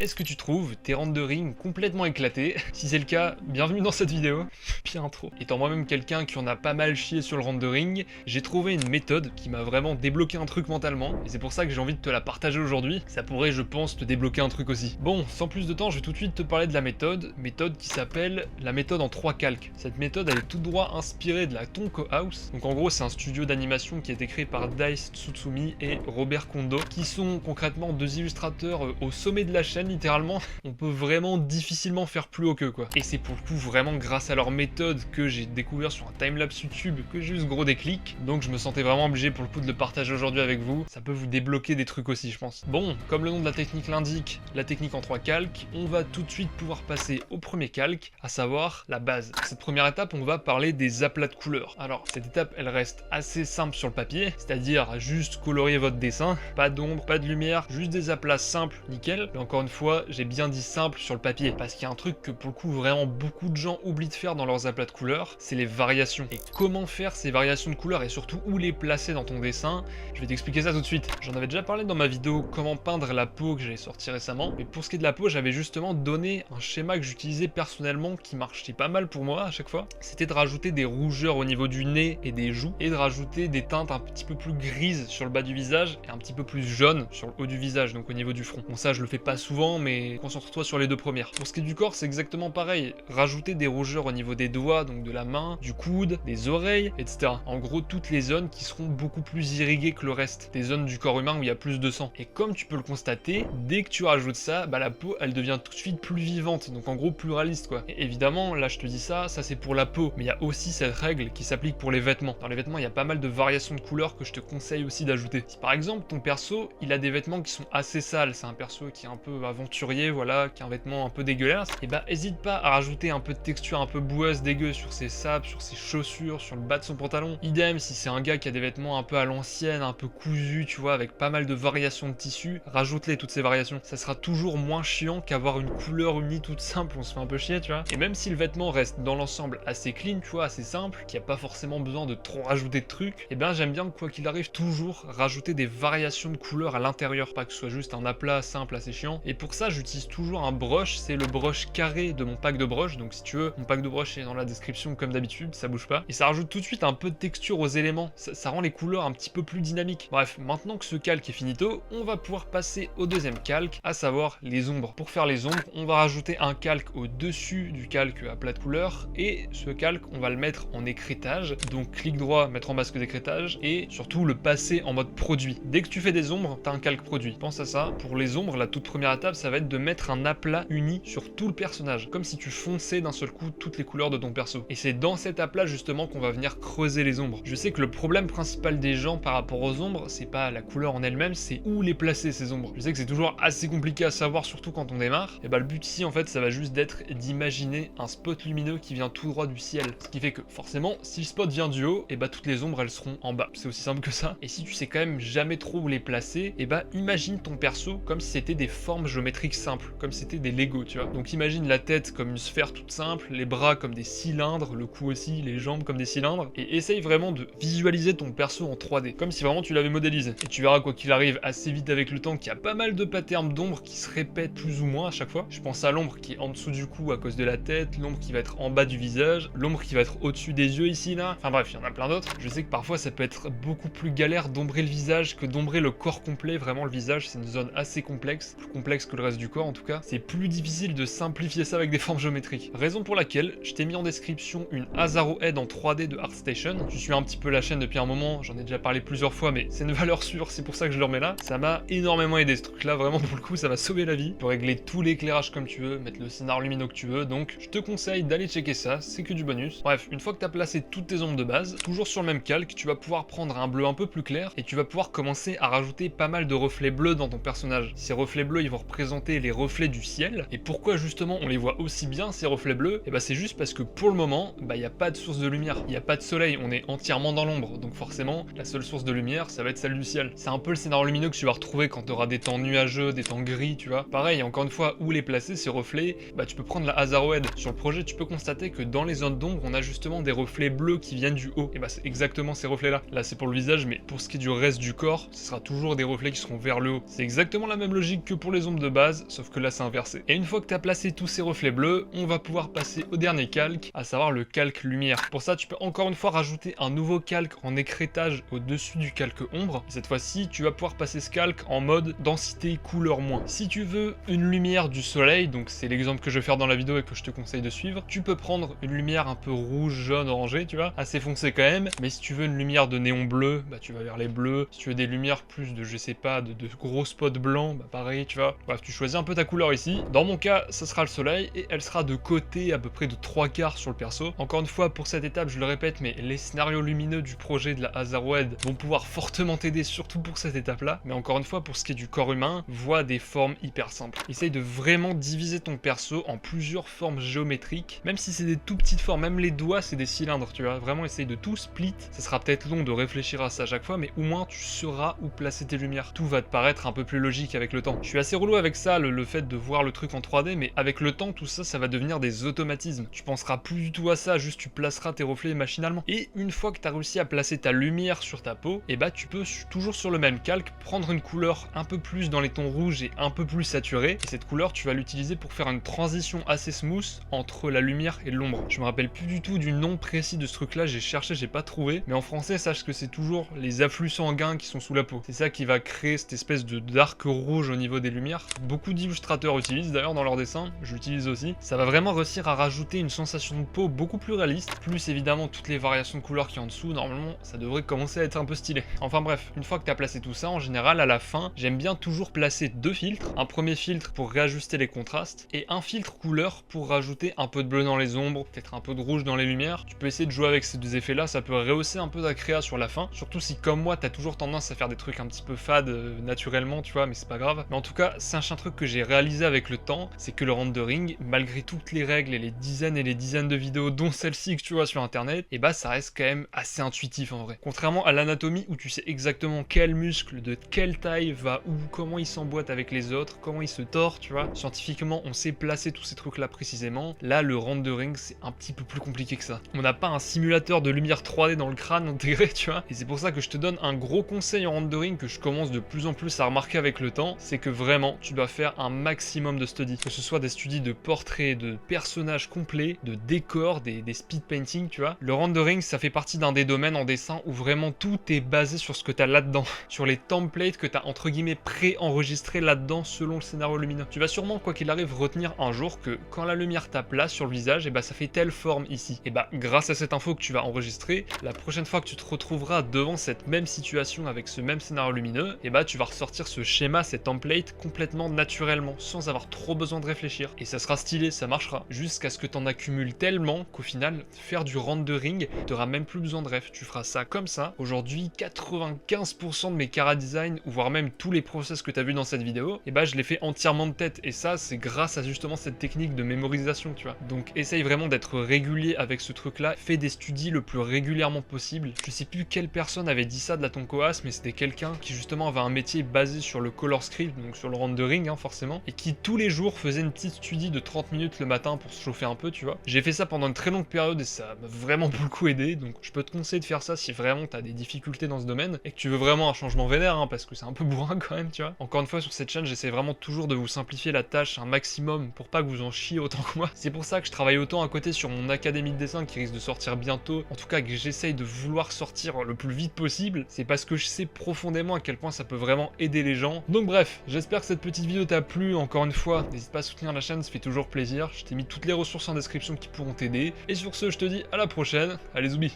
Est-ce que tu trouves tes rendering complètement éclatés? Si c'est le cas, bienvenue dans cette vidéo. Bien trop. Étant moi-même quelqu'un qui en a pas mal chié sur le rendering, j'ai trouvé une méthode qui m'a vraiment débloqué un truc mentalement, et c'est pour ça que j'ai envie de te la partager aujourd'hui. Ça pourrait, je pense, te débloquer un truc aussi. Bon, sans plus de temps, je vais tout de suite te parler de la méthode qui s'appelle la méthode en 3 calques. Cette méthode, elle est tout droit inspirée de la Tonko House. Donc en gros, c'est un studio d'animation qui a été créé par Dice Tsutsumi et Robert Kondo, qui sont concrètement deux illustrateurs au sommet de la chaîne. Littéralement, on peut vraiment difficilement faire plus haut qu'eux, quoi. Et c'est pour le coup vraiment grâce à leur méthode que j'ai découvert sur un timelapse YouTube que j'ai eu ce gros déclic. Donc je me sentais vraiment obligé pour le coup de le partager aujourd'hui avec vous. Ça peut vous débloquer des trucs aussi, je pense. Bon, comme le nom de la technique l'indique, la technique en 3 calques, on va tout de suite pouvoir passer au premier calque, à savoir la base. Pour cette première étape, on va parler des aplats de couleurs. Alors, cette étape, elle reste assez simple sur le papier, c'est-à-dire juste colorier votre dessin, pas d'ombre, pas de lumière, juste des aplats simples, nickel. Et encore une fois, j'ai bien dit simple sur le papier, parce qu'il y a un truc que pour le coup vraiment beaucoup de gens oublient de faire dans leurs aplats de couleurs, c'est les variations. Et comment faire ces variations de couleurs et surtout où les placer dans ton dessin, je vais t'expliquer ça tout de suite. J'en avais déjà parlé dans ma vidéo comment peindre la peau que j'ai sorti récemment, mais pour ce qui est de la peau, j'avais justement donné un schéma que j'utilisais personnellement qui marchait pas mal pour moi à chaque fois. C'était de rajouter des rougeurs au niveau du nez et des joues, et de rajouter des teintes un petit peu plus grises sur le bas du visage et un petit peu plus jaune sur le haut du visage, donc au niveau du front. Bon, ça je le fais pas souvent, mais concentre-toi sur les deux premières. Pour ce qui est du corps, c'est exactement pareil. Rajouter des rougeurs au niveau des doigts, donc de la main, du coude, des oreilles, etc. En gros, toutes les zones qui seront beaucoup plus irriguées que le reste. Des zones du corps humain où il y a plus de sang. Et comme tu peux le constater, dès que tu rajoutes ça, bah la peau, elle devient tout de suite plus vivante. Donc en gros, plus réaliste, quoi. Et évidemment, là je te dis ça c'est pour la peau. Mais il y a aussi cette règle qui s'applique pour les vêtements. Dans les vêtements, il y a pas mal de variations de couleurs que je te conseille aussi d'ajouter. Si par exemple, ton perso, il a des vêtements qui sont assez sales, c'est un perso qui est un peu aventurier, voilà, qui a un vêtement un peu dégueulasse, et bah hésite pas à rajouter un peu de texture un peu boueuse, dégueu sur ses sapes, sur ses chaussures, sur le bas de son pantalon. Idem si c'est un gars qui a des vêtements un peu à l'ancienne, un peu cousus, tu vois, avec pas mal de variations de tissu, rajoute-les toutes ces variations. Ça sera toujours moins chiant qu'avoir une couleur unie toute simple, on se fait un peu chier, tu vois. Et même si le vêtement reste dans l'ensemble assez clean, tu vois, assez simple, qu'il n'y a pas forcément besoin de trop rajouter de trucs, et bien j'aime bien quoi qu'il arrive toujours rajouter des variations de couleurs à l'intérieur, pas que ce soit juste un aplat simple assez chiant. Et pour ça j'utilise toujours un brush, c'est le brush carré de mon pack de brush, donc si tu veux, mon pack de brush est dans la description comme d'habitude, ça bouge pas. Et ça rajoute tout de suite un peu de texture aux éléments, ça rend les couleurs un petit peu plus dynamiques. Bref, maintenant que ce calque est finito, on va pouvoir passer au deuxième calque, à savoir les ombres. Pour faire les ombres, on va rajouter un calque au-dessus du calque à plat de couleur, et ce calque, on va le mettre en écrétage, donc clic droit, mettre en masque d'écrétage, et surtout le passer en mode produit. Dès que tu fais des ombres, t'as un calque produit. Pense à ça. Pour les ombres, la toute première étape, ça va être de mettre un aplat uni sur tout le personnage, comme si tu fonçais d'un seul coup toutes les couleurs de ton perso. Et c'est dans cet aplat justement qu'on va venir creuser les ombres. Je sais que le problème principal des gens par rapport aux ombres, c'est pas la couleur en elle-même, c'est où les placer ces ombres. Je sais que c'est toujours assez compliqué à savoir, surtout quand on démarre. Et bah le but ici en fait, ça va juste d'être d'imaginer un spot lumineux qui vient tout droit du ciel. Ce qui fait que forcément, si le spot vient du haut, et bah toutes les ombres elles seront en bas. C'est aussi simple que ça. Et si tu sais quand même jamais trop où les placer, et bah imagine ton perso comme si c'était des formes géométriques simples, comme si c'était des Lego, tu vois. Donc imagine la tête comme une sphère toute simple, les bras comme des cylindres, le cou aussi, les jambes comme des cylindres, et essaye vraiment de visualiser ton perso en 3D, comme si vraiment tu l'avais modélisé. Et tu verras quoi qu'il arrive assez vite avec le temps qu'il y a pas mal de patterns d'ombre qui se répètent plus ou moins à chaque fois. Je pense à l'ombre qui est en dessous du cou à cause de la tête, l'ombre qui va être en bas du visage, l'ombre qui va être au-dessus des yeux ici là, enfin bref, il y en a plein d'autres. Je sais que parfois ça peut être beaucoup plus galère d'ombrer le visage que d'ombrer le corps complet. Vraiment le visage c'est une zone assez complexe, plus complexe que le reste du corps en tout cas. C'est plus difficile de simplifier ça avec des formes géométriques. Raison pour laquelle je t'ai mis en description une Azaro Head en 3D de ArtStation. Tu suis un petit peu la chaîne depuis un moment, j'en ai déjà parlé plusieurs fois, mais c'est une valeur sûre, c'est pour ça que je le remets là. Ça m'a énormément aidé ce truc là, vraiment pour le coup ça m'a sauvé la vie. Tu peux régler tout l'éclairage comme tu veux, mettre le scénar lumineux que tu veux, donc je te conseille d'aller checker ça, c'est que du bonus. Bref, une fois que tu as placé toutes tes ombres de base, toujours sur le même calque, tu vas pouvoir prendre un bleu un peu plus clair et tu vas pouvoir commencer à rajouter pas mal de reflets bleus dans ton personnage. Ces reflets bleus ils vont représenter les reflets du ciel. Et pourquoi justement on les voit aussi bien ces reflets bleus? Et bah c'est juste parce que pour le moment, bah il n'y a pas de source de lumière, il n'y a pas de soleil, on est entièrement dans l'ombre, donc forcément la seule source de lumière ça va être celle du ciel. C'est un peu le scénario lumineux que tu vas retrouver quand tu auras des temps nuageux, des temps gris, tu vois. Pareil, encore une fois, où les placer ces reflets, bah tu peux prendre la Azaro Head. Sur le projet, tu peux constater que dans les zones d'ombre, on a justement des reflets bleus qui viennent du haut. Et bah c'est exactement ces reflets là. Là c'est pour le visage, mais pour ce qui est du reste du corps, ce sera toujours des reflets qui seront vers le haut. C'est exactement la même logique que pour les ombres de base, sauf que là c'est inversé. Et une fois que tu as placé tous ces reflets bleus, on va pouvoir passer au dernier calque, à savoir le calque lumière. Pour ça, tu peux encore une fois rajouter un nouveau calque en écrêtage au-dessus du calque ombre. Cette fois-ci, tu vas pouvoir passer ce calque en mode densité couleur moins. Si tu veux une lumière du soleil, donc c'est l'exemple que je vais faire dans la vidéo et que je te conseille de suivre, tu peux prendre une lumière un peu rouge, jaune, orangé, tu vois, assez foncé quand même. Mais si tu veux une lumière de néon bleu, bah tu vas vers les bleus. Si tu veux des lumières plus de, je sais pas, de gros spots blancs, bah pareil, tu vois. Bref, tu choisis un peu ta couleur ici. Dans mon cas, ça sera le soleil et elle sera de côté à peu près de 3/4 sur le perso. Encore une fois, pour cette étape, je le répète, mais les scénarios lumineux du projet de la Hazardwed vont pouvoir fortement t'aider, surtout pour cette étape-là. Mais encore une fois, pour ce qui est du corps humain, vois des formes hyper simples. Essaye de vraiment diviser ton perso en plusieurs formes géométriques, même si c'est des tout petites formes, même les doigts c'est des cylindres, tu vois. Vraiment essaye de tout split. Ça sera peut-être long de réfléchir à ça à chaque fois, mais au moins tu sauras où placer tes lumières. Tout va te paraître un peu plus logique avec le temps. Je suis assez relou avec ça, le fait de voir le truc en 3D, mais avec le temps, tout ça, ça va devenir des automatismes. Tu penseras plus du tout à ça, juste tu placeras tes reflets machinalement. Et une fois que tu as réussi à placer ta lumière sur ta peau, et bah tu peux toujours sur le même calque prendre une couleur un peu plus dans les tons rouges et un peu plus saturée. Et cette couleur, tu vas l'utiliser pour faire une transition assez smooth entre la lumière et l'ombre. Je me rappelle plus du tout du nom précis de ce truc-là, j'ai cherché, j'ai pas trouvé. Mais en français, sache que c'est toujours les afflux sanguins qui sont sous la peau. C'est ça qui va créer cette espèce d'arc rouge au niveau des lumières. Beaucoup d'illustrateurs utilisent d'ailleurs dans leurs dessins, je l'utilise aussi. Ça va vraiment réussir à rajouter une sensation de peau beaucoup plus réaliste, plus évidemment toutes les variations de couleurs qui en dessous, normalement ça devrait commencer à être un peu stylé. Enfin bref, une fois que tu as placé tout ça, en général à la fin, j'aime bien toujours placer deux filtres. Un premier filtre pour réajuster les contrastes et un filtre couleur pour rajouter un peu de bleu dans les ombres, peut-être un peu de rouge dans les lumières. Tu peux essayer de jouer avec ces deux effets là, ça peut rehausser un peu ta créa sur la fin, surtout si comme moi t'as toujours tendance à faire des trucs un petit peu fades naturellement, tu vois, mais c'est pas grave. Mais en tout cas, sache un truc que j'ai réalisé avec le temps, c'est que le rendering, malgré toutes les règles et les dizaines de vidéos, dont celle-ci que tu vois sur internet, et bah ça reste quand même assez intuitif en vrai. Contrairement à l'anatomie où tu sais exactement quel muscle de quelle taille va où, comment il s'emboîte avec les autres, comment il se tord, tu vois. Scientifiquement, on sait placer tous ces trucs là précisément. Là, le rendering, c'est un petit peu plus compliqué que ça. On n'a pas un simulateur de lumière 3D dans le crâne intégré, tu vois. Et c'est pour ça que je te donne un gros conseil en rendering que je commence de plus en plus à remarquer avec le temps, c'est que vraiment, tu dois faire un maximum de studies. Que ce soit des studies de portraits, de personnages complets, de décors, des speed painting, tu vois. Le rendering, ça fait partie d'un des domaines en dessin où vraiment tout est basé sur ce que tu as là-dedans, sur les templates que tu as entre guillemets pré-enregistrés là-dedans selon le scénario lumineux. Tu vas sûrement, quoi qu'il arrive, retenir un jour que quand la lumière tape là sur le visage, et bah ça fait telle forme ici. Et bah grâce à cette info que tu vas enregistrer, la prochaine fois que tu te retrouveras devant cette même situation avec ce même scénario lumineux, et bah tu vas ressortir ce schéma, cette template complètement naturellement, sans avoir trop besoin de réfléchir. Et ça sera stylé, ça marchera, jusqu'à ce que tu en accumules tellement qu'au final, faire du rendering, t'auras même plus besoin de ref, tu feras ça comme ça. Aujourd'hui, 95% de mes chara design, ou voire même tous les process que tu as vu dans cette vidéo, et bah je les fais entièrement de tête, et ça c'est grâce à justement cette technique de mémorisation, tu vois. Donc essaye vraiment d'être régulier avec ce truc là, fais des studies le plus régulièrement possible. Je sais plus quelle personne avait dit ça de la Tonkoas, mais c'était quelqu'un qui justement avait un métier basé sur le color script, donc sur le rendering hein, forcément, et qui tous les jours faisait une petite studie de 30 minutes le matin pour se chauffer un peu, tu vois. J'ai fait ça pendant une très longue période et ça m'a vraiment beaucoup aidé, donc je peux te conseiller de faire ça si vraiment t'as des difficultés dans ce domaine et que tu veux vraiment un changement vénère, hein, parce que c'est un peu bourrin quand même, tu vois. Encore une fois, sur cette chaîne, j'essaie vraiment toujours de vous simplifier la tâche un maximum pour pas que vous en chiez autant que moi. C'est pour ça que je travaille autant à côté sur mon académie de dessin qui risque de sortir bientôt, en tout cas que j'essaye de vouloir sortir le plus vite possible, c'est parce que je sais profondément à quel point ça peut vraiment aider les gens. Donc bref, j'espère que cette petite vidéo t'a plu, encore une fois, n'hésite pas à soutenir la chaîne, ça fait toujours plaisir, je t'ai mis toutes les ressources en description qui pourront t'aider, et sur ce, je te dis à la prochaine, allez zoubi.